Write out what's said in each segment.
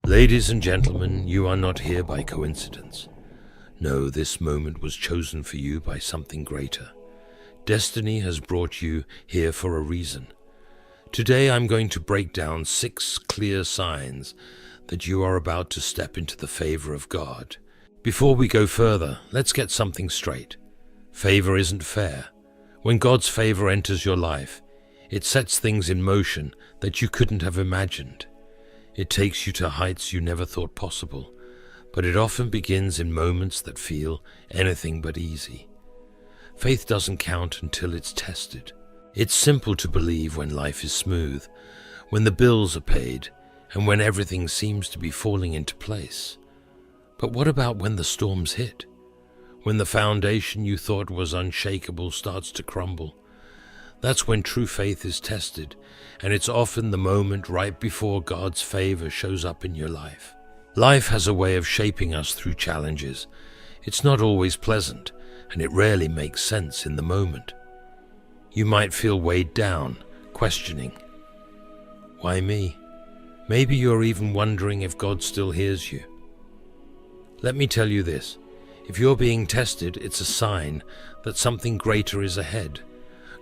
Ladies and gentlemen, you are not here by coincidence. No, this moment was chosen for you by something greater. Destiny has brought you here for a reason. Today I'm going to break down 6 clear signs that you are about to step into the favor of God. Before we go further, let's get something straight. Favor isn't fair. When God's favor enters your life, it sets things in motion that you couldn't have imagined. It takes you to heights you never thought possible, but it often begins in moments that feel anything but easy. Faith doesn't count until it's tested. It's simple to believe when life is smooth, when the bills are paid, and when everything seems to be falling into place. But what about when the storms hit? When the foundation you thought was unshakable starts to crumble? That's when true faith is tested, and it's often the moment right before God's favor shows up in your life. Life has a way of shaping us through challenges. It's not always pleasant, and it rarely makes sense in the moment. You might feel weighed down, questioning, why me? Maybe you're even wondering if God still hears you. Let me tell you this, if you're being tested, it's a sign that something greater is ahead.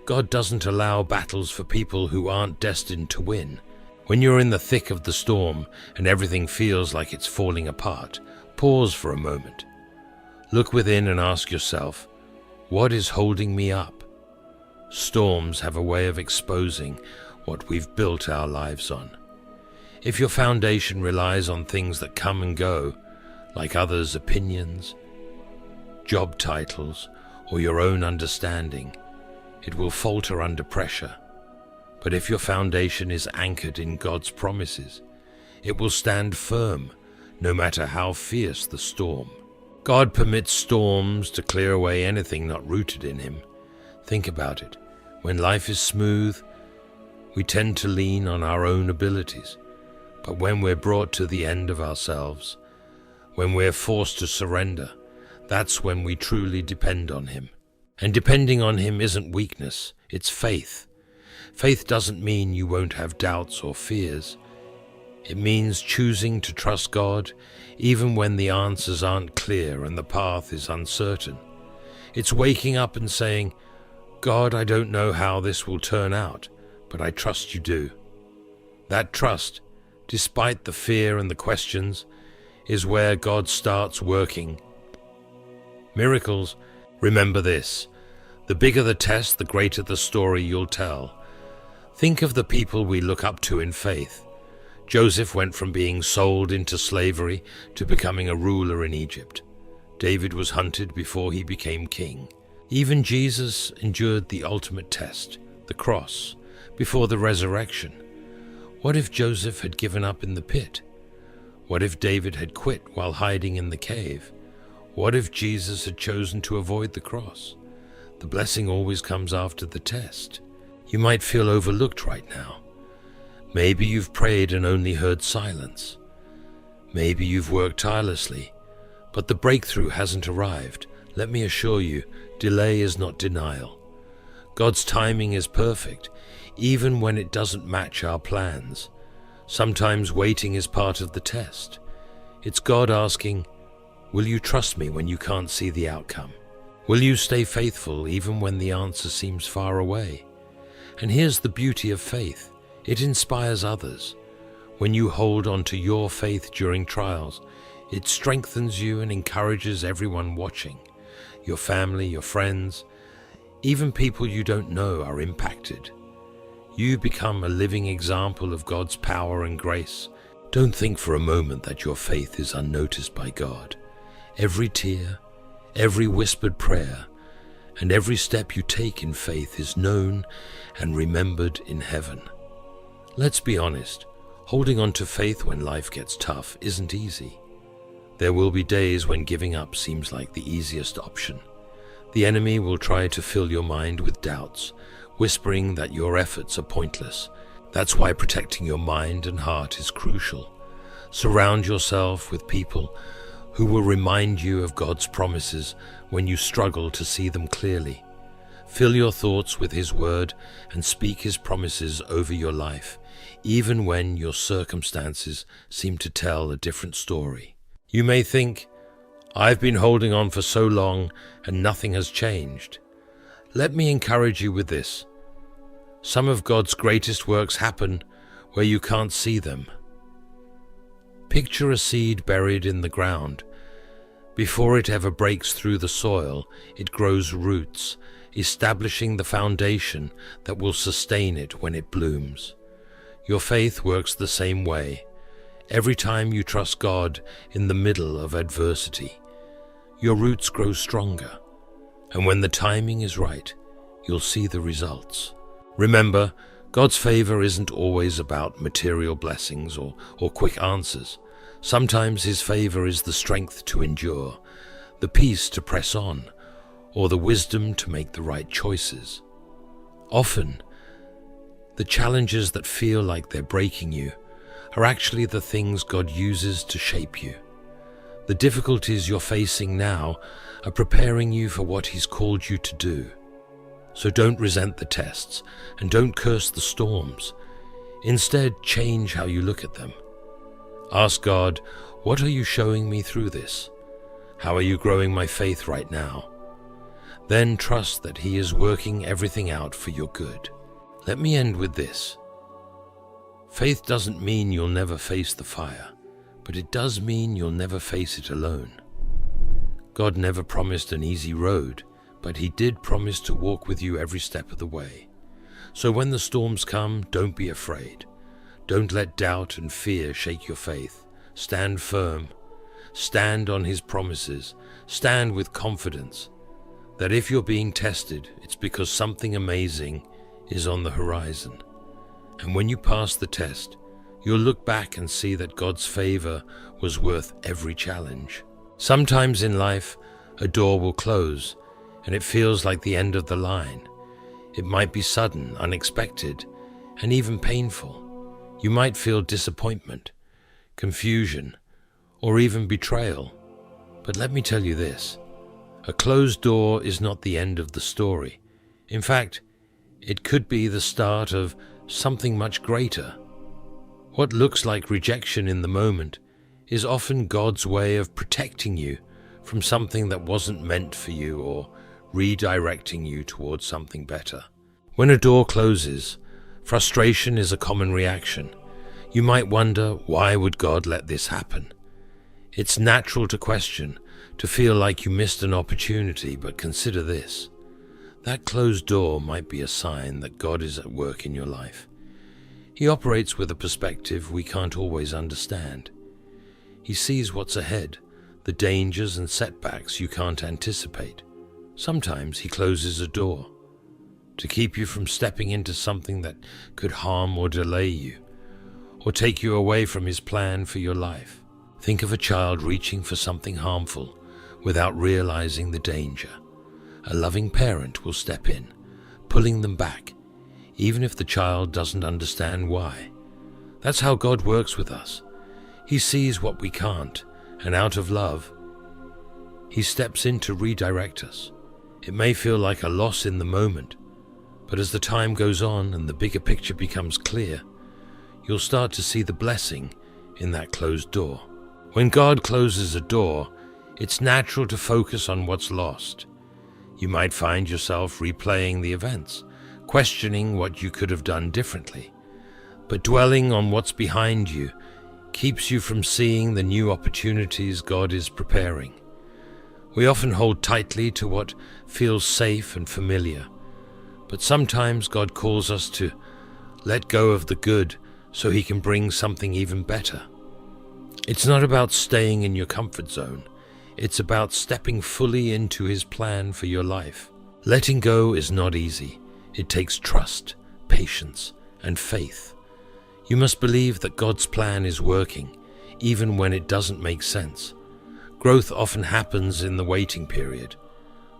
God doesn't allow battles for people who aren't destined to win. When you're in the thick of the storm and everything feels like it's falling apart, pause for a moment. Look within and ask yourself, what is holding me up? Storms have a way of exposing what we've built our lives on. If your foundation relies on things that come and go, like others' opinions, job titles, or your own understanding, it will falter under pressure. But if your foundation is anchored in God's promises, it will stand firm, no matter how fierce the storm. God permits storms to clear away anything not rooted in Him. Think about it. When life is smooth, we tend to lean on our own abilities. But when we're brought to the end of ourselves, when we're forced to surrender, that's when we truly depend on Him. And depending on Him isn't weakness, it's faith. Faith doesn't mean you won't have doubts or fears. It means choosing to trust God even when the answers aren't clear and the path is uncertain. It's waking up and saying, God, I don't know how this will turn out, but I trust you do. That trust, despite the fear and the questions, is where God starts working miracles. Remember this, the bigger the test, the greater the story you'll tell. Think of the people we look up to in faith. Joseph went from being sold into slavery to becoming a ruler in Egypt. David was hunted before he became king. Even Jesus endured the ultimate test, the cross, before the resurrection. What if Joseph had given up in the pit? What if David had quit while hiding in the cave? What if Jesus had chosen to avoid the cross? The blessing always comes after the test. You might feel overlooked right now. Maybe you've prayed and only heard silence. Maybe you've worked tirelessly, but the breakthrough hasn't arrived. Let me assure you, delay is not denial. God's timing is perfect, even when it doesn't match our plans. Sometimes waiting is part of the test. It's God asking, will you trust me when you can't see the outcome? Will you stay faithful even when the answer seems far away? And here's the beauty of faith. It inspires others. When you hold on to your faith during trials, it strengthens you and encourages everyone watching. Your family, your friends, even people you don't know are impacted. You become a living example of God's power and grace. Don't think for a moment that your faith is unnoticed by God. Every tear, every whispered prayer, and every step you take in faith is known and remembered in heaven. Let's be honest, holding on to faith when life gets tough isn't easy. There will be days when giving up seems like the easiest option. The enemy will try to fill your mind with doubts, whispering that your efforts are pointless. That's why protecting your mind and heart is crucial. Surround yourself with people who will remind you of God's promises when you struggle to see them clearly. Fill your thoughts with His word and speak His promises over your life, even when your circumstances seem to tell a different story. You may think, "I've been holding on for so long and nothing has changed." Let me encourage you with this. Some of God's greatest works happen where you can't see them. Picture a seed buried in the ground. Before it ever breaks through the soil, it grows roots, establishing the foundation that will sustain it when it blooms. Your faith works the same way. Every time you trust God in the middle of adversity, your roots grow stronger, and when the timing is right, you'll see the results. Remember, God's favor isn't always about material blessings or quick answers. Sometimes His favor is the strength to endure, the peace to press on, or the wisdom to make the right choices. Often, the challenges that feel like they're breaking you are actually the things God uses to shape you. The difficulties you're facing now are preparing you for what He's called you to do. So don't resent the tests and don't curse the storms. Instead, change how you look at them. Ask God, "What are you showing me through this? How are you growing my faith right now?" Then trust that He is working everything out for your good. Let me end with this. Faith doesn't mean you'll never face the fire, but it does mean you'll never face it alone. God never promised an easy road, but He did promise to walk with you every step of the way. So when the storms come, don't be afraid. Don't let doubt and fear shake your faith. Stand firm. Stand on His promises. Stand with confidence that if you're being tested, it's because something amazing is on the horizon. And when you pass the test, you'll look back and see that God's favor was worth every challenge. Sometimes in life, a door will close, and it feels like the end of the line. It might be sudden, unexpected, and even painful. You might feel disappointment, confusion, or even betrayal. But let me tell you this, a closed door is not the end of the story. In fact, it could be the start of something much greater. What looks like rejection in the moment is often God's way of protecting you from something that wasn't meant for you or redirecting you towards something better. When a door closes, frustration is a common reaction. You might wonder, why would God let this happen? It's natural to question, to feel like you missed an opportunity, but consider this. That closed door might be a sign that God is at work in your life. He operates with a perspective we can't always understand. He sees what's ahead, the dangers and setbacks you can't anticipate. Sometimes He closes a door to keep you from stepping into something that could harm or delay you, or take you away from His plan for your life. Think of a child reaching for something harmful without realizing the danger. A loving parent will step in, pulling them back, even if the child doesn't understand why. That's how God works with us. He sees what we can't, and out of love, He steps in to redirect us. It may feel like a loss in the moment, but as the time goes on and the bigger picture becomes clear, you'll start to see the blessing in that closed door. When God closes a door, it's natural to focus on what's lost. You might find yourself replaying the events, questioning what you could have done differently. But dwelling on what's behind you keeps you from seeing the new opportunities God is preparing. We often hold tightly to what feels safe and familiar, but sometimes God calls us to let go of the good so He can bring something even better. It's not about staying in your comfort zone. It's about stepping fully into His plan for your life. Letting go is not easy. It takes trust, patience, and faith. You must believe that God's plan is working, even when it doesn't make sense. Growth often happens in the waiting period,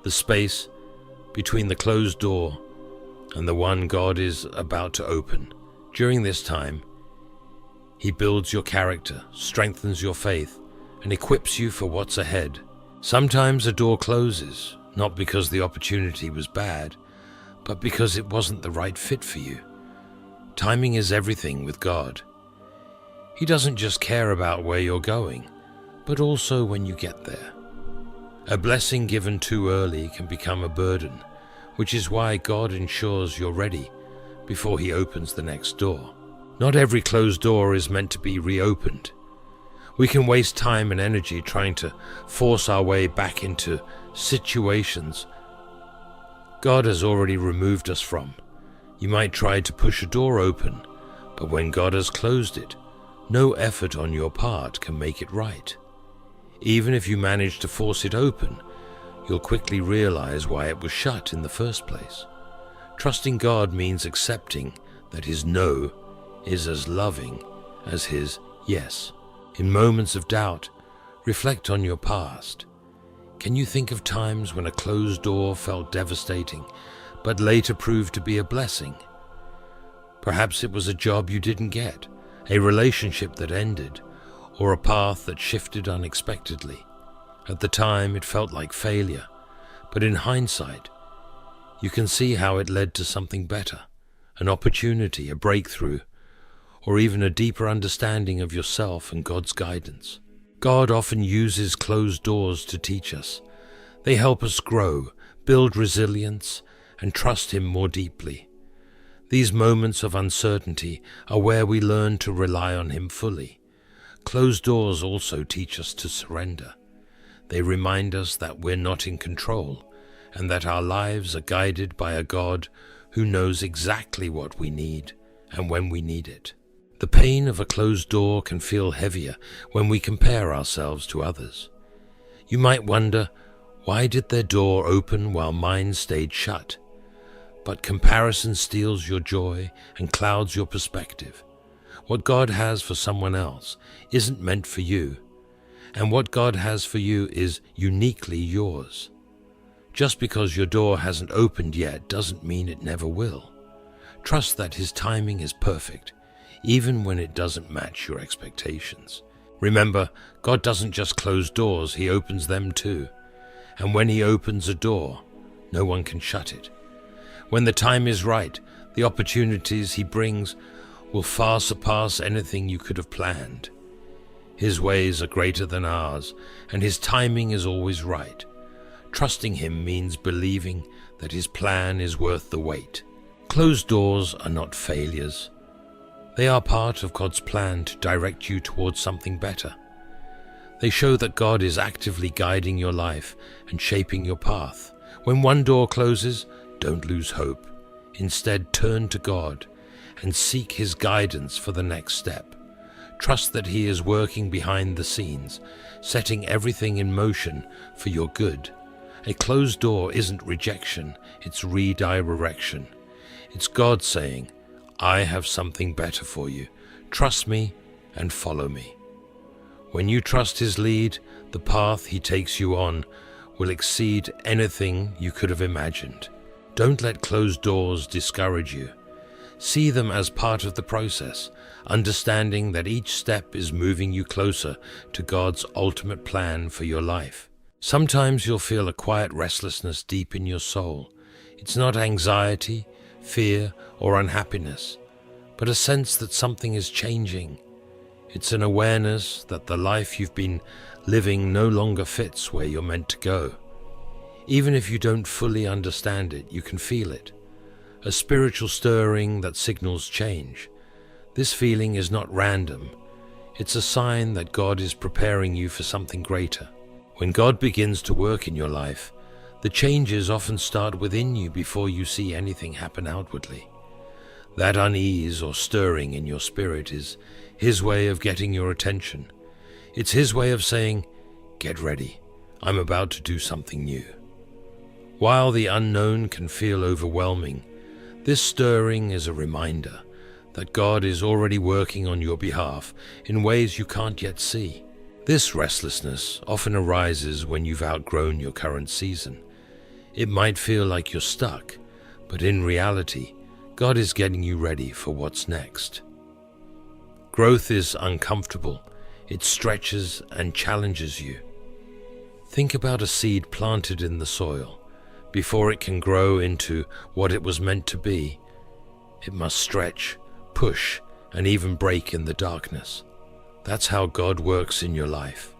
the space between the closed door and the one God is about to open. During this time, He builds your character, strengthens your faith, and equips you for what's ahead. Sometimes a door closes, not because the opportunity was bad, but because it wasn't the right fit for you. Timing is everything with God. He doesn't just care about where you're going, but also when you get there. A blessing given too early can become a burden, which is why God ensures you're ready before He opens the next door. Not every closed door is meant to be reopened. We can waste time and energy trying to force our way back into situations God has already removed us from. You might try to push a door open, but when God has closed it, no effort on your part can make it right. Even if you manage to force it open, you'll quickly realize why it was shut in the first place. Trusting God means accepting that His no is as loving as His yes. In moments of doubt, reflect on your past. Can you think of times when a closed door felt devastating, but later proved to be a blessing? Perhaps it was a job you didn't get, a relationship that ended, or a path that shifted unexpectedly. At the time, it felt like failure, but in hindsight, you can see how it led to something better, an opportunity, a breakthrough, or even a deeper understanding of yourself and God's guidance. God often uses closed doors to teach us. They help us grow, build resilience, and trust Him more deeply. These moments of uncertainty are where we learn to rely on Him fully. Closed doors also teach us to surrender. They remind us that we're not in control, and that our lives are guided by a God who knows exactly what we need and when we need it. The pain of a closed door can feel heavier when we compare ourselves to others. You might wonder, why did their door open while mine stayed shut? But comparison steals your joy and clouds your perspective. What God has for someone else isn't meant for you, and what God has for you is uniquely yours. Just because your door hasn't opened yet doesn't mean it never will. Trust that His timing is perfect, even when it doesn't match your expectations. Remember, God doesn't just close doors, He opens them too. And when He opens a door, no one can shut it. When the time is right, the opportunities He brings will far surpass anything you could have planned. His ways are greater than ours, and His timing is always right. Trusting Him means believing that His plan is worth the wait. Closed doors are not failures. They are part of God's plan to direct you towards something better. They show that God is actively guiding your life and shaping your path. When one door closes, don't lose hope. Instead, turn to God and seek His guidance for the next step. Trust that He is working behind the scenes, setting everything in motion for your good. A closed door isn't rejection, it's redirection. It's God saying, I have something better for you. Trust me and follow me. When you trust His lead, the path He takes you on will exceed anything you could have imagined. Don't let closed doors discourage you. See them as part of the process, understanding that each step is moving you closer to God's ultimate plan for your life. Sometimes you'll feel a quiet restlessness deep in your soul. It's not anxiety, fear, or unhappiness, but a sense that something is changing. It's an awareness that the life you've been living no longer fits where you're meant to go. Even if you don't fully understand it, you can feel it. A spiritual stirring that signals change. This feeling is not random. It's a sign that God is preparing you for something greater. When God begins to work in your life, the changes often start within you before you see anything happen outwardly. That unease or stirring in your spirit is His way of getting your attention. It's His way of saying, get ready, I'm about to do something new. While the unknown can feel overwhelming, this stirring is a reminder that God is already working on your behalf in ways you can't yet see. This restlessness often arises when you've outgrown your current season. It might feel like you're stuck, but in reality, God is getting you ready for what's next. Growth is uncomfortable. It stretches and challenges you. Think about a seed planted in the soil. Before it can grow into what it was meant to be, it must stretch, push, and even break in the darkness. That's how God works in your life.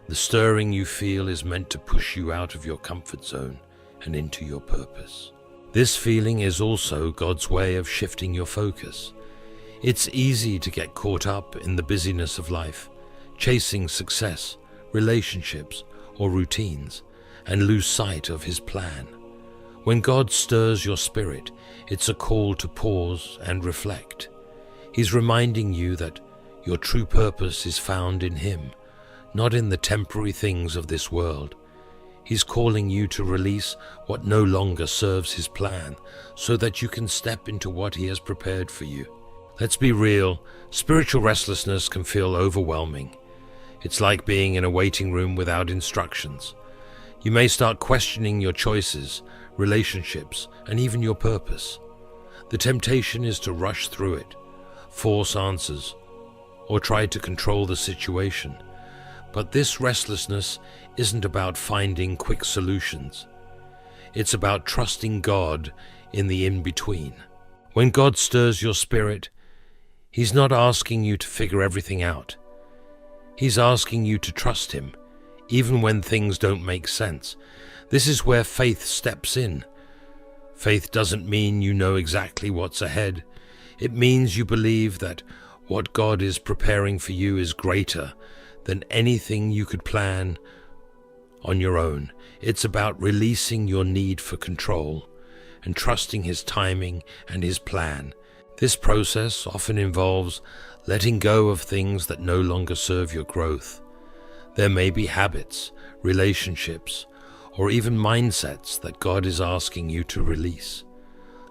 The stirring you feel is meant to push you out of your comfort zone and into your purpose. This feeling is also God's way of shifting your focus. It's easy to get caught up in the busyness of life, chasing success, relationships, or routines, and lose sight of His plan. When God stirs your spirit, it's a call to pause and reflect. He's reminding you that your true purpose is found in Him, not in the temporary things of this world. He's calling you to release what no longer serves His plan, so that you can step into what He has prepared for you. Let's be real, spiritual restlessness can feel overwhelming. It's like being in a waiting room without instructions. You may start questioning your choices, relationships, and even your purpose. The temptation is to rush through it, force answers, or try to control the situation. But this restlessness isn't about finding quick solutions. It's about trusting God in the in-between. When God stirs your spirit, He's not asking you to figure everything out. He's asking you to trust Him, even when things don't make sense. This is where faith steps in. Faith doesn't mean you know exactly what's ahead. It means you believe that what God is preparing for you is greater than anything you could plan on your own. It's about releasing your need for control and trusting His timing and His plan. This process often involves letting go of things that no longer serve your growth. There may be habits, relationships, or even mindsets that God is asking you to release.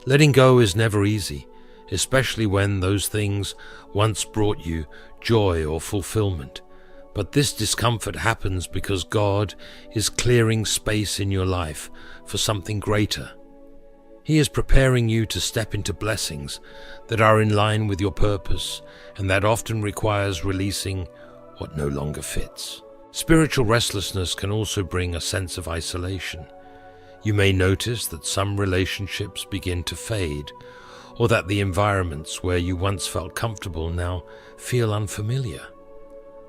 Letting go is never easy, especially when those things once brought you joy or fulfillment. But this discomfort happens because God is clearing space in your life for something greater. He is preparing you to step into blessings that are in line with your purpose, and that often requires releasing what no longer fits. Spiritual restlessness can also bring a sense of isolation. You may notice that some relationships begin to fade, or that the environments where you once felt comfortable now feel unfamiliar.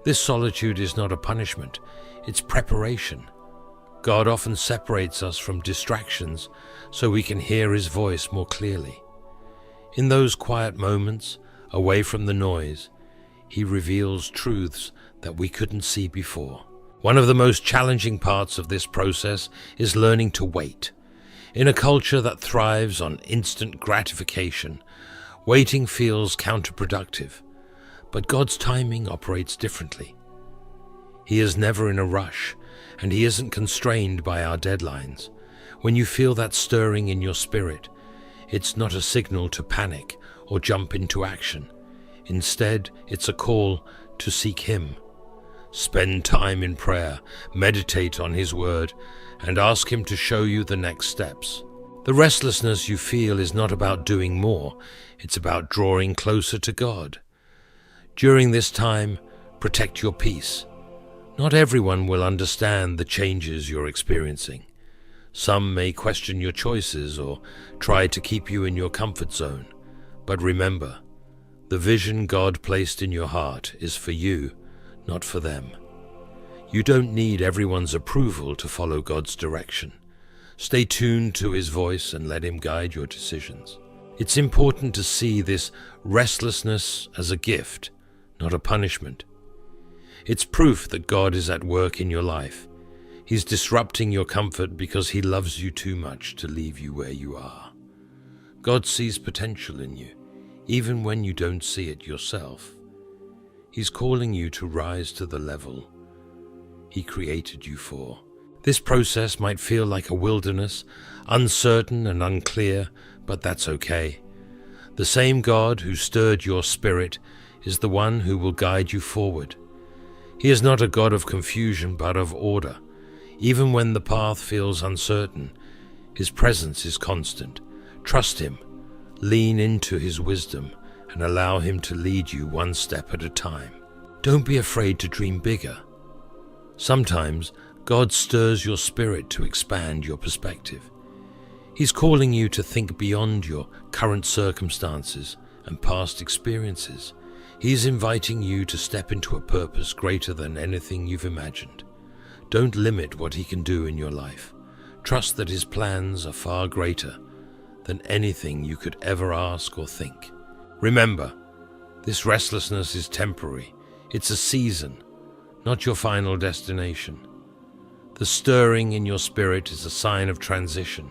This solitude is not a punishment, it's preparation. God often separates us from distractions so we can hear His voice more clearly. In those quiet moments, away from the noise, He reveals truths that we couldn't see before. One of the most challenging parts of this process is learning to wait. In a culture that thrives on instant gratification, waiting feels counterproductive. But God's timing operates differently. He is never in a rush, and He isn't constrained by our deadlines. When you feel that stirring in your spirit, it's not a signal to panic or jump into action. Instead, it's a call to seek Him. Spend time in prayer, meditate on His word, and ask Him to show you the next steps. The restlessness you feel is not about doing more, it's about drawing closer to God. During this time, protect your peace. Not everyone will understand the changes you're experiencing. Some may question your choices or try to keep you in your comfort zone. But remember, the vision God placed in your heart is for you, not for them. You don't need everyone's approval to follow God's direction. Stay tuned to His voice and let Him guide your decisions. It's important to see this restlessness as a gift, not a punishment. It's proof that God is at work in your life. He's disrupting your comfort because He loves you too much to leave you where you are. God sees potential in you, even when you don't see it yourself. He's calling you to rise to the level He created you for. This process might feel like a wilderness, uncertain and unclear, but that's okay. The same God who stirred your spirit is the one who will guide you forward. He is not a God of confusion, but of order. Even when the path feels uncertain, His presence is constant. Trust Him, lean into His wisdom, and allow Him to lead you one step at a time. Don't be afraid to dream bigger. Sometimes God stirs your spirit to expand your perspective. He's calling you to think beyond your current circumstances and past experiences. He is inviting you to step into a purpose greater than anything you've imagined. Don't limit what he can do in your life. Trust that his plans are far greater than anything you could ever ask or think. Remember, this restlessness is temporary. It's a season, not your final destination. The stirring in your spirit is a sign of transition,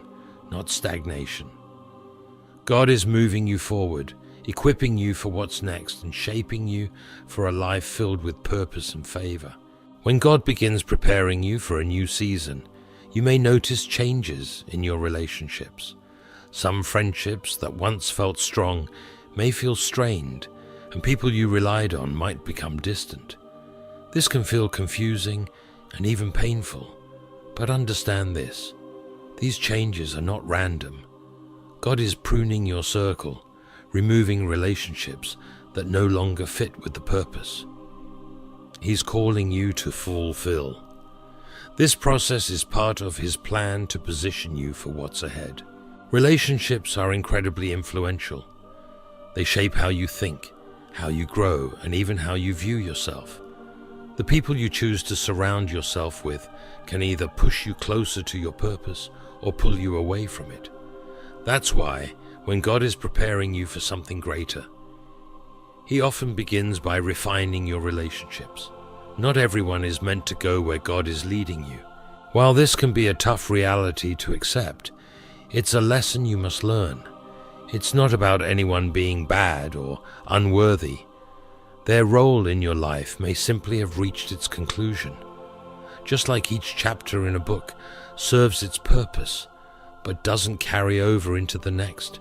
not stagnation. God is moving you forward, equipping you for what's next, and shaping you for a life filled with purpose and favor. When God begins preparing you for a new season, you may notice changes in your relationships. Some friendships that once felt strong may feel strained, and people you relied on might become distant. This can feel confusing and even painful, but understand this: these changes are not random. God is pruning your circle, removing relationships that no longer fit with the purpose He's calling you to fulfill. This process is part of His plan to position you for what's ahead. Relationships are incredibly influential. They shape how you think, how you grow, and even how you view yourself. The people you choose to surround yourself with can either push you closer to your purpose or pull you away from it. That's why, when God is preparing you for something greater, He often begins by refining your relationships. Not everyone is meant to go where God is leading you. While this can be a tough reality to accept, it's a lesson you must learn. It's not about anyone being bad or unworthy. Their role in your life may simply have reached its conclusion. Just like each chapter in a book serves its purpose, but doesn't carry over into the next,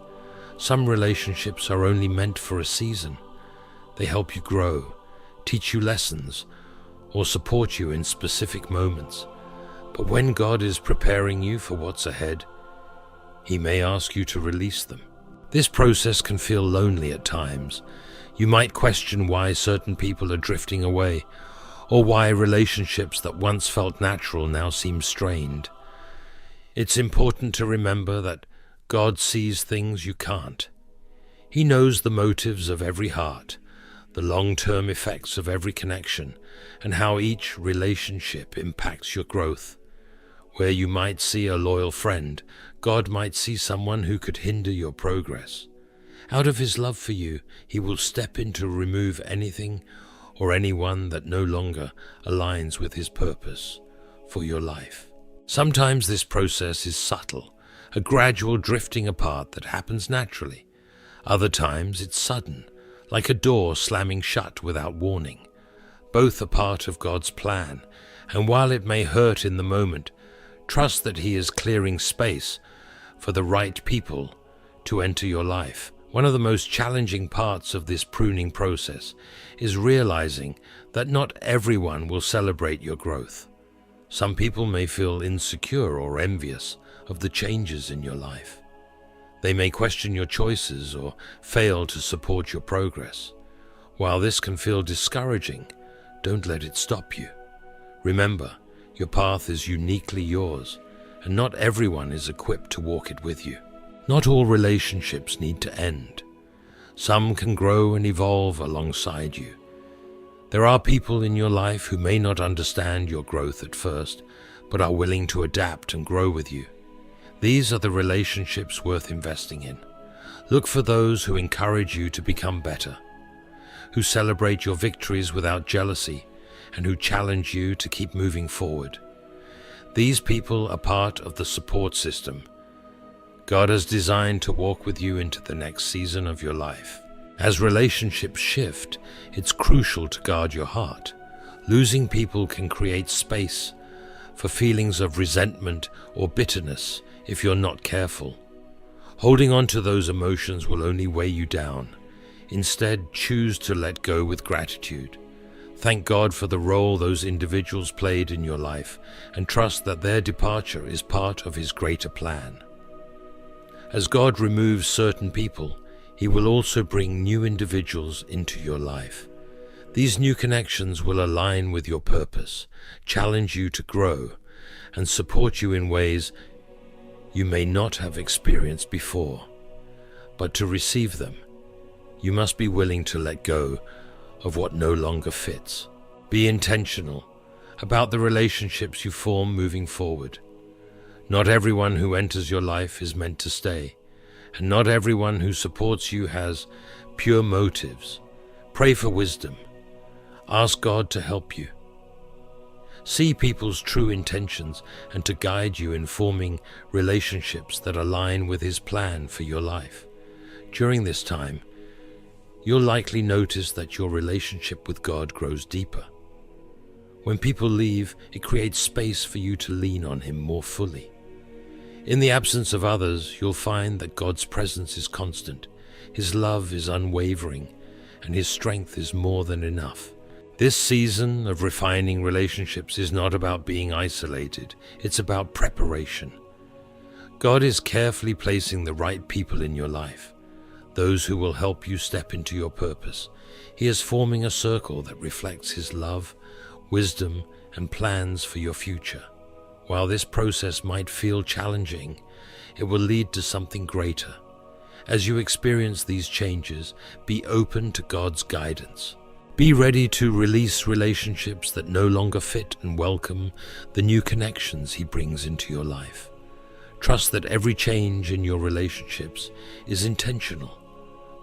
some relationships are only meant for a season. They help you grow, teach you lessons, or support you in specific moments. But when God is preparing you for what's ahead, He may ask you to release them. This process can feel lonely at times. You might question why certain people are drifting away, or why relationships that once felt natural now seem strained. It's important to remember that God sees things you can't. He knows the motives of every heart, the long-term effects of every connection, and how each relationship impacts your growth. Where you might see a loyal friend, God might see someone who could hinder your progress. Out of His love for you, He will step in to remove anything or anyone that no longer aligns with His purpose for your life. Sometimes this process is subtle, a gradual drifting apart that happens naturally. Other times it's sudden, like a door slamming shut without warning. Both are part of God's plan, and while it may hurt in the moment, trust that He is clearing space for the right people to enter your life. One of the most challenging parts of this pruning process is realizing that not everyone will celebrate your growth. Some people may feel insecure or envious of the changes in your life. They may question your choices or fail to support your progress. While this can feel discouraging, don't let it stop you. Remember, your path is uniquely yours, and not everyone is equipped to walk it with you. Not all relationships need to end. Some can grow and evolve alongside you. There are people in your life who may not understand your growth at first, but are willing to adapt and grow with you. These are the relationships worth investing in. Look for those who encourage you to become better, who celebrate your victories without jealousy, and who challenge you to keep moving forward. These people are part of the support system God has designed to walk with you into the next season of your life. As relationships shift, it's crucial to guard your heart. Losing people can create space for feelings of resentment or bitterness if you're not careful. Holding on to those emotions will only weigh you down. Instead, choose to let go with gratitude. Thank God for the role those individuals played in your life, and trust that their departure is part of His greater plan. As God removes certain people, He will also bring new individuals into your life. These new connections will align with your purpose, challenge you to grow, and support you in ways you may not have experienced before. But to receive them, You must be willing to let go of what no longer fits. Be intentional about the relationships you form moving forward. Not everyone who enters your life is meant to stay, and not everyone who supports you has pure motives. Pray for wisdom. Ask God to help you. See people's true intentions and to guide you in forming relationships that align with His plan for your life. During this time, you'll likely notice that your relationship with God grows deeper. When people leave, it creates space for you to lean on Him more fully. In the absence of others, you'll find that God's presence is constant, His love is unwavering, and His strength is more than enough. This season of refining relationships is not about being isolated, it's about preparation. God is carefully placing the right people in your life, those who will help you step into your purpose. He is forming a circle that reflects His love, wisdom, and plans for your future. While this process might feel challenging, it will lead to something greater. As you experience these changes, be open to God's guidance. Be ready to release relationships that no longer fit and welcome the new connections He brings into your life. Trust that every change in your relationships is intentional,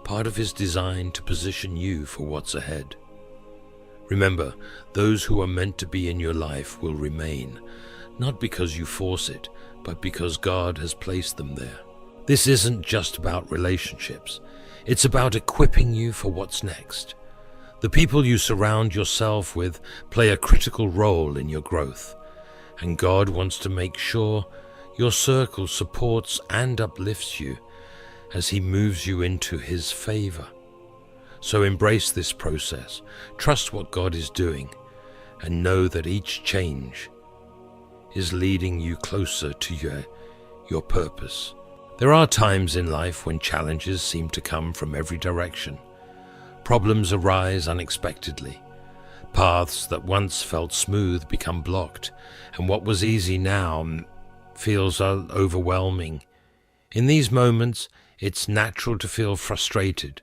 part of His design to position you for what's ahead. Remember, those who are meant to be in your life will remain, not because you force it, but because God has placed them there. This isn't just about relationships. It's about equipping you for what's next. The people you surround yourself with play a critical role in your growth, and God wants to make sure your circle supports and uplifts you as He moves you into His favor. So embrace this process, trust what God is doing, and know that each change is leading you closer to your purpose. There are times in life when challenges seem to come from every direction. Problems arise unexpectedly. Paths that once felt smooth become blocked, and what was easy now feels overwhelming. In these moments, it's natural to feel frustrated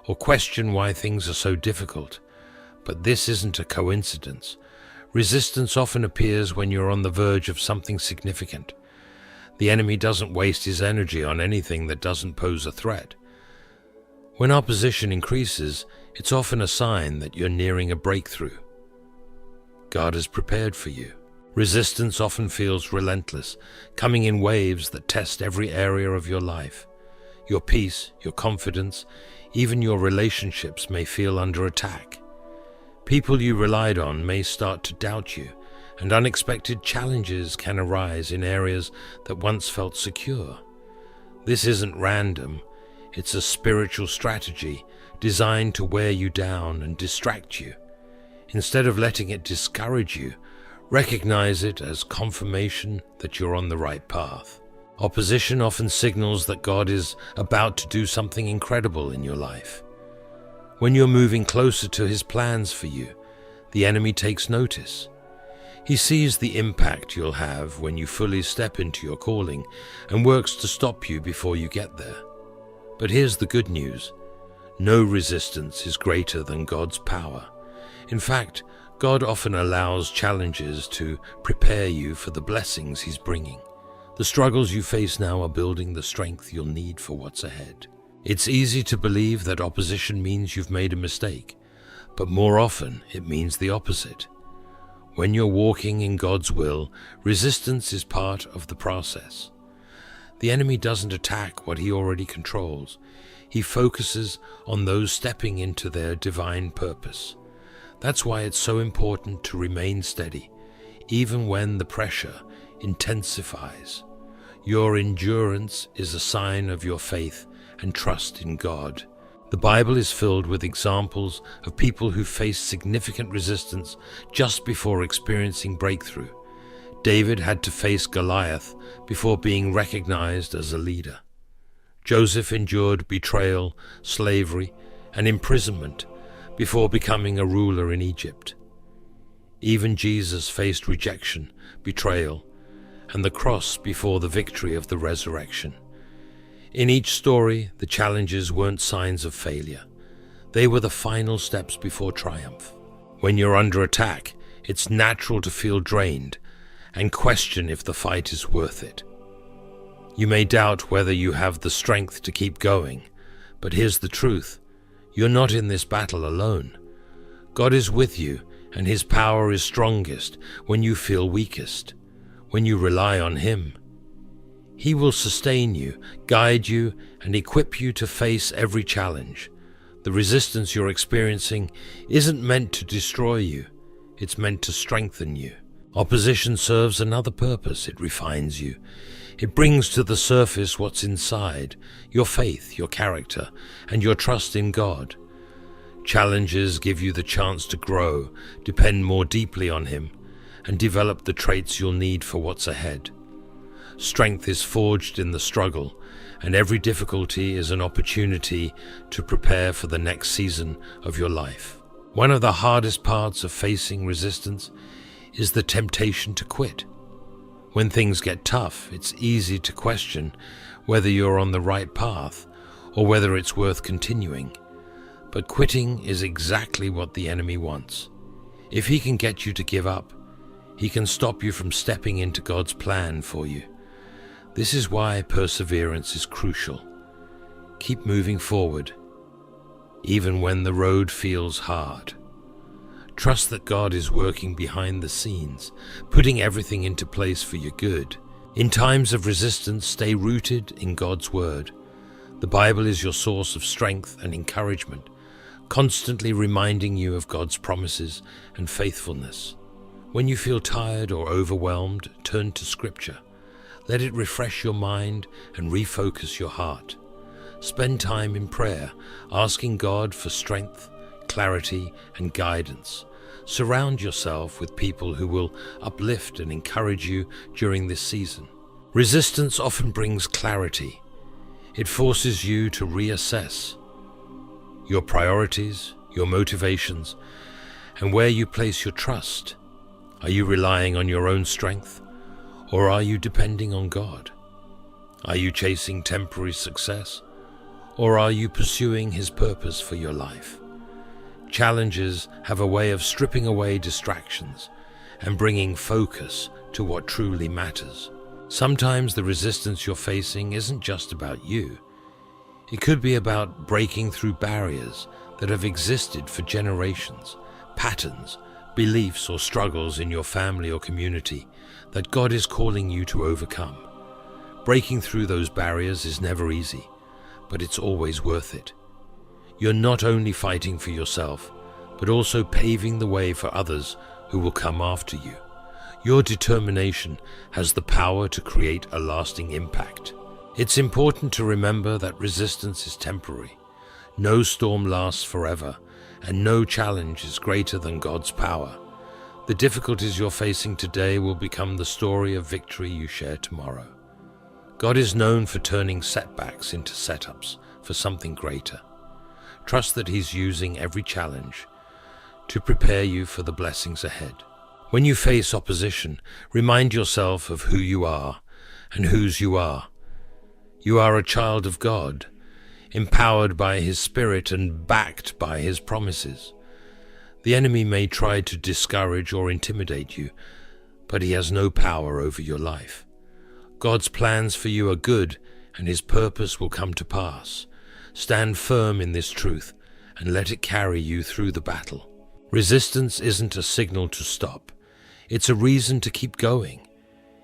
or question why things are so difficult. But this isn't a coincidence. Resistance often appears when you're on the verge of something significant. The enemy doesn't waste his energy on anything that doesn't pose a threat. When opposition increases, it's often a sign that you're nearing a breakthrough. God has prepared for you. Resistance often feels relentless, coming in waves that test every area of your life. Your peace, your confidence, even your relationships may feel under attack. People you relied on may start to doubt you, and unexpected challenges can arise in areas that once felt secure. This isn't random. It's a spiritual strategy designed to wear you down and distract you. Instead of letting it discourage you, recognize it as confirmation that you're on the right path. Opposition often signals that God is about to do something incredible in your life. When you're moving closer to His plans for you, the enemy takes notice. He sees the impact you'll have when you fully step into your calling and works to stop you before you get there. But here's the good news. No resistance is greater than God's power. In fact, God often allows challenges to prepare you for the blessings He's bringing. The struggles you face now are building the strength you'll need for what's ahead. It's easy to believe that opposition means you've made a mistake, but more often it means the opposite. When you're walking in God's will, resistance is part of the process. The enemy doesn't attack what he already controls. He focuses on those stepping into their divine purpose. That's why it's so important to remain steady, even when the pressure intensifies. Your endurance is a sign of your faith and trust in God. The Bible is filled with examples of people who faced significant resistance just before experiencing breakthrough. David had to face Goliath before being recognized as a leader. Joseph endured betrayal, slavery, and imprisonment before becoming a ruler in Egypt. Even Jesus faced rejection, betrayal, and the cross before the victory of the resurrection. In each story, the challenges weren't signs of failure. They were the final steps before triumph. When you're under attack, it's natural to feel drained and question if the fight is worth it. You may doubt whether you have the strength to keep going, but here's the truth. You're not in this battle alone. God is with you, and His power is strongest when you feel weakest, when you rely on Him. He will sustain you, guide you, and equip you to face every challenge. The resistance you're experiencing isn't meant to destroy you. It's meant to strengthen you. Opposition serves another purpose. It refines you. It brings to the surface what's inside, your faith, your character, and your trust in God. Challenges give you the chance to grow, depend more deeply on Him, and develop the traits you'll need for what's ahead. Strength is forged in the struggle, and every difficulty is an opportunity to prepare for the next season of your life. One of the hardest parts of facing resistance is the temptation to quit. When things get tough, it's easy to question whether you're on the right path or whether it's worth continuing. But quitting is exactly what the enemy wants. If he can get you to give up, he can stop you from stepping into God's plan for you. This is why perseverance is crucial. Keep moving forward, even when the road feels hard. Trust that God is working behind the scenes, putting everything into place for your good. In times of resistance, stay rooted in God's Word. The Bible is your source of strength and encouragement, constantly reminding you of God's promises and faithfulness. When you feel tired or overwhelmed, turn to Scripture. Let it refresh your mind and refocus your heart. Spend time in prayer, asking God for strength, clarity, and guidance. Surround yourself with people who will uplift and encourage you during this season. Resistance often brings clarity. It forces you to reassess your priorities, your motivations, and where you place your trust. Are you relying on your own strength, or are you depending on God? Are you chasing temporary success, or are you pursuing His purpose for your life? Challenges have a way of stripping away distractions and bringing focus to what truly matters. Sometimes the resistance you're facing isn't just about you. It could be about breaking through barriers that have existed for generations, patterns, beliefs, or struggles in your family or community that God is calling you to overcome. Breaking through those barriers is never easy, but it's always worth it. You're not only fighting for yourself, but also paving the way for others who will come after you. Your determination has the power to create a lasting impact. It's important to remember that resistance is temporary. No storm lasts forever, and no challenge is greater than God's power. The difficulties you're facing today will become the story of victory you share tomorrow. God is known for turning setbacks into setups for something greater. Trust that He's using every challenge to prepare you for the blessings ahead. When you face opposition, remind yourself of who you are and whose you are. You are a child of God, empowered by His Spirit and backed by His promises. The enemy may try to discourage or intimidate you, but he has no power over your life. God's plans for you are good, and His purpose will come to pass. Stand firm in this truth and let it carry you through the battle. Resistance isn't a signal to stop. It's a reason to keep going.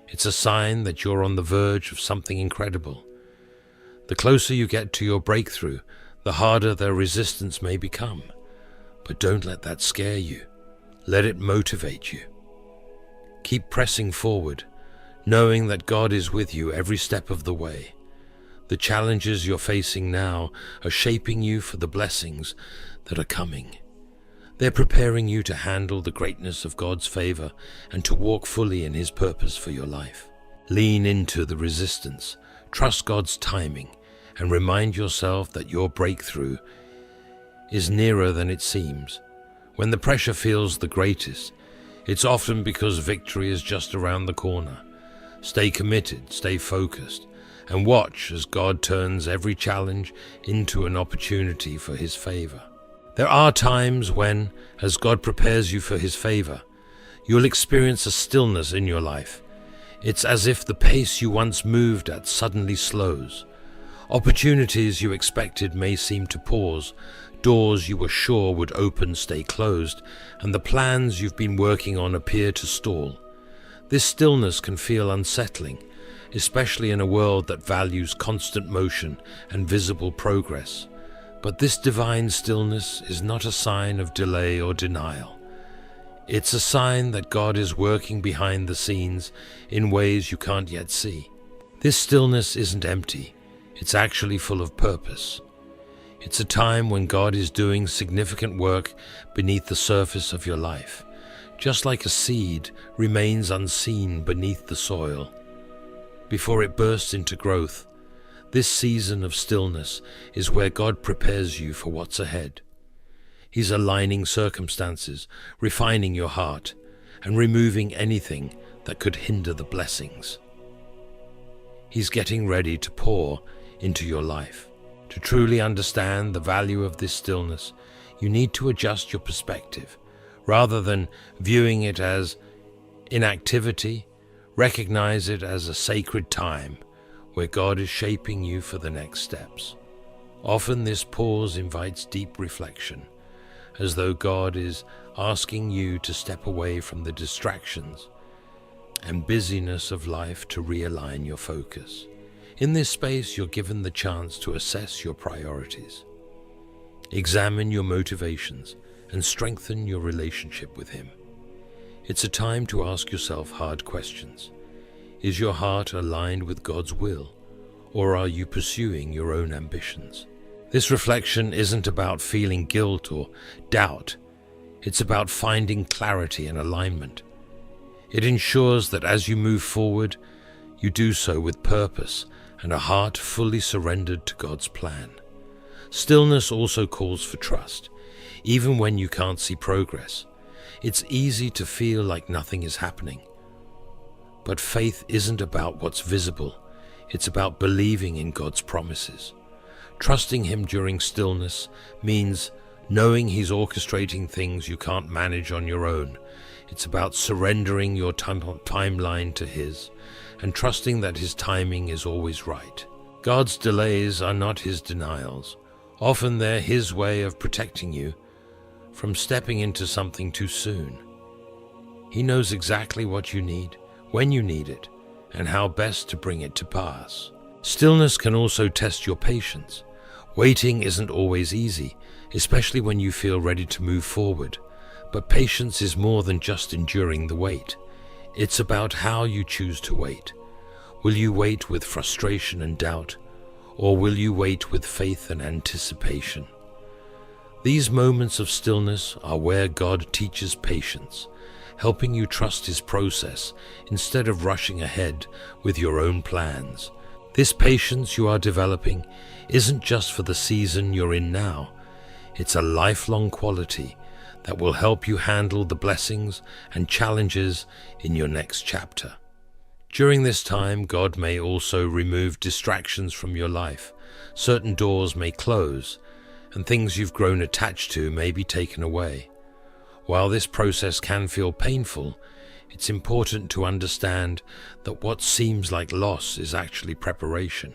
It's a sign that you're on the verge of something incredible. The closer you get to your breakthrough, the harder the resistance may become. But don't let that scare you. Let it motivate you. Keep pressing forward, knowing that God is with you every step of the way. The challenges you're facing now are shaping you for the blessings that are coming. They're preparing you to handle the greatness of God's favor and to walk fully in His purpose for your life. Lean into the resistance, trust God's timing, and remind yourself that your breakthrough is nearer than it seems. When the pressure feels the greatest, it's often because victory is just around the corner. Stay committed, stay focused, and watch as God turns every challenge into an opportunity for His favor. There are times when, as God prepares you for His favor, you'll experience a stillness in your life. It's as if the pace you once moved at suddenly slows. Opportunities you expected may seem to pause, doors you were sure would open stay closed, and the plans you've been working on appear to stall. This stillness can feel unsettling, especially in a world that values constant motion and visible progress. But this divine stillness is not a sign of delay or denial. It's a sign that God is working behind the scenes in ways you can't yet see. This stillness isn't empty, it's actually full of purpose. It's a time when God is doing significant work beneath the surface of your life, just like a seed remains unseen beneath the soil before it bursts into growth. This season of stillness is where God prepares you for what's ahead. He's aligning circumstances, refining your heart, and removing anything that could hinder the blessings. He's getting ready to pour into your life. To truly understand the value of this stillness, you need to adjust your perspective. Rather than viewing it as inactivity, recognize it as a sacred time where God is shaping you for the next steps. Often this pause invites deep reflection, as though God is asking you to step away from the distractions and busyness of life to realign your focus. In this space, you're given the chance to assess your priorities, examine your motivations, and strengthen your relationship with Him. It's a time to ask yourself hard questions. Is your heart aligned with God's will, or are you pursuing your own ambitions? This reflection isn't about feeling guilt or doubt. It's about finding clarity and alignment. It ensures that as you move forward, you do so with purpose and a heart fully surrendered to God's plan. Stillness also calls for trust, even when you can't see progress. It's easy to feel like nothing is happening. But faith isn't about what's visible. It's about believing in God's promises. Trusting Him during stillness means knowing He's orchestrating things you can't manage on your own. It's about surrendering your timeline to His and trusting that His timing is always right. God's delays are not His denials. Often they're His way of protecting you from stepping into something too soon. He knows exactly what you need, when you need it, and how best to bring it to pass. Stillness can also test your patience. Waiting isn't always easy, especially when you feel ready to move forward. But patience is more than just enduring the wait. It's about how you choose to wait. Will you wait with frustration and doubt, or will you wait with faith and anticipation? These moments of stillness are where God teaches patience, helping you trust His process instead of rushing ahead with your own plans. This patience you are developing isn't just for the season you're in now. It's a lifelong quality that will help you handle the blessings and challenges in your next chapter. During this time, God may also remove distractions from your life. Certain doors may close, and things you've grown attached to may be taken away. While this process can feel painful, it's important to understand that what seems like loss is actually preparation.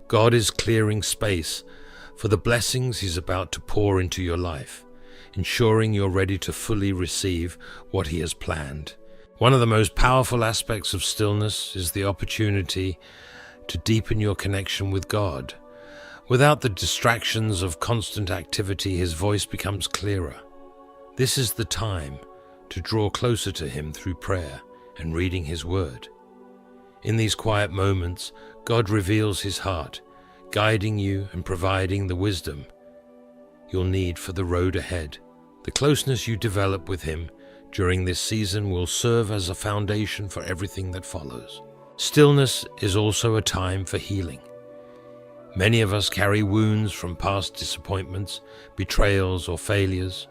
God is clearing space for the blessings He's about to pour into your life, ensuring you're ready to fully receive what He has planned. One of the most powerful aspects of stillness is the opportunity to deepen your connection with God. Without the distractions of constant activity, His voice becomes clearer. This is the time to draw closer to Him through prayer and reading His Word. In these quiet moments, God reveals His heart, guiding you and providing the wisdom you'll need for the road ahead. The closeness you develop with Him during this season will serve as a foundation for everything that follows. Stillness is also a time for healing. Many of us carry wounds from past disappointments, betrayals, or failures.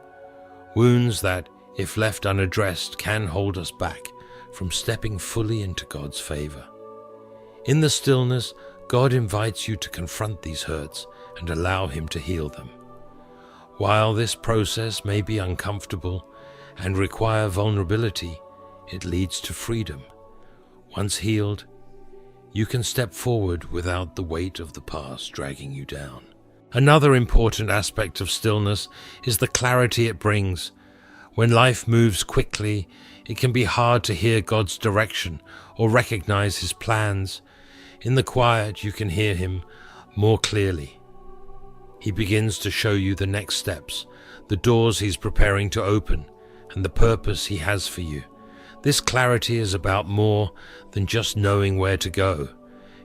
Wounds that, if left unaddressed, can hold us back from stepping fully into God's favor. In the stillness, God invites you to confront these hurts and allow Him to heal them. While this process may be uncomfortable and require vulnerability, it leads to freedom. Once healed, you can step forward without the weight of the past dragging you down. Another important aspect of stillness is the clarity it brings. When life moves quickly, it can be hard to hear God's direction or recognize His plans. In the quiet, you can hear Him more clearly. He begins to show you the next steps, the doors He's preparing to open, and the purpose He has for you. This clarity is about more than just knowing where to go.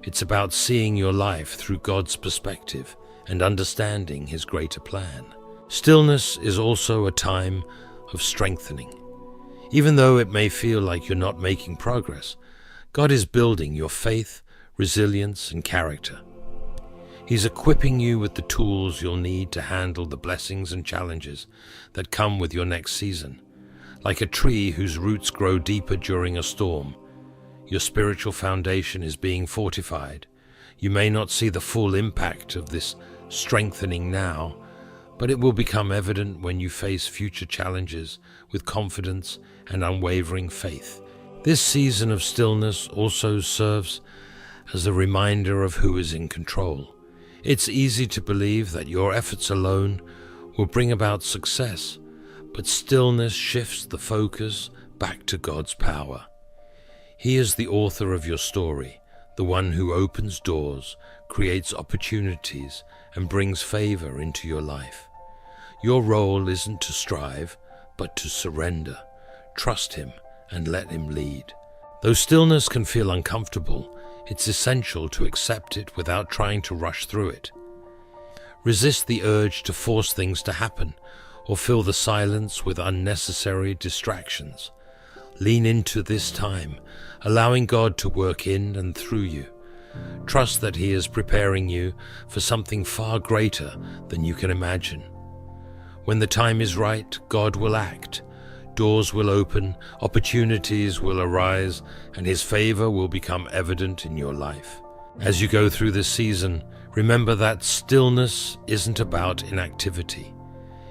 It's about seeing your life through God's perspective and understanding His greater plan. Stillness is also a time of strengthening. Even though it may feel like you're not making progress, God is building your faith, resilience, and character. He's equipping you with the tools you'll need to handle the blessings and challenges that come with your next season. Like a tree whose roots grow deeper during a storm, your spiritual foundation is being fortified. You may not see the full impact of this strengthening now, but it will become evident when you face future challenges with confidence and unwavering faith. This season of stillness also serves as a reminder of who is in control. It's easy to believe that your efforts alone will bring about success, but stillness shifts the focus back to God's power. He is the author of your story, the one who opens doors, creates opportunities, and brings favor into your life. Your role isn't to strive, but to surrender, trust Him, and let Him lead. Though stillness can feel uncomfortable, it's essential to accept it without trying to rush through it. Resist the urge to force things to happen or fill the silence with unnecessary distractions. Lean into this time, allowing God to work in and through you. Trust that He is preparing you for something far greater than you can imagine. When the time is right, God will act. Doors will open, opportunities will arise, and His favor will become evident in your life. As you go through this season, remember that stillness isn't about inactivity.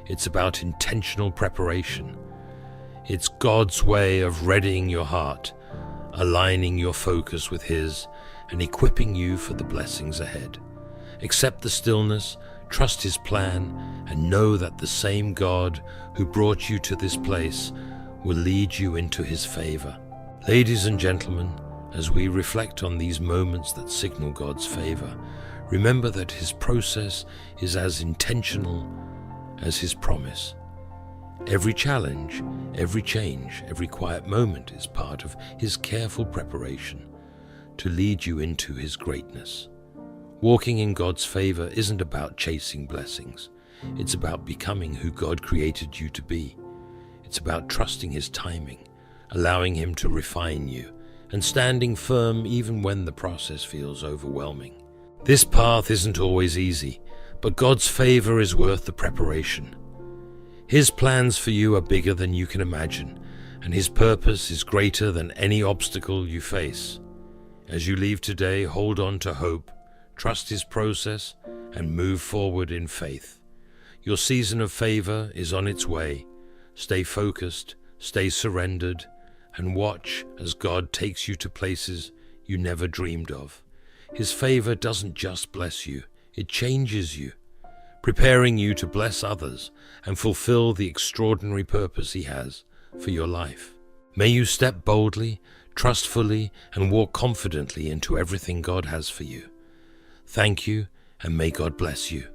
It's about intentional preparation. It's God's way of readying your heart, aligning your focus with His, and equipping you for the blessings ahead. Accept the stillness, trust His plan, and know that the same God who brought you to this place will lead you into His favor. Ladies and gentlemen, as we reflect on these moments that signal God's favor, remember that His process is as intentional as His promise. Every challenge, every change, every quiet moment is part of His careful preparation to lead you into His greatness. Walking in God's favor isn't about chasing blessings. It's about becoming who God created you to be. It's about trusting His timing, allowing Him to refine you, and standing firm even when the process feels overwhelming. This path isn't always easy, but God's favor is worth the preparation. His plans for you are bigger than you can imagine, and His purpose is greater than any obstacle you face. As you leave today, hold on to hope, trust His process, and move forward in faith. Your season of favor is on its way. Stay focused, stay surrendered, and watch as God takes you to places you never dreamed of. His favor doesn't just bless you, it changes you, preparing you to bless others and fulfill the extraordinary purpose He has for your life. May you step boldly, trustfully, and walk confidently into everything God has for you. Thank you, and may God bless you.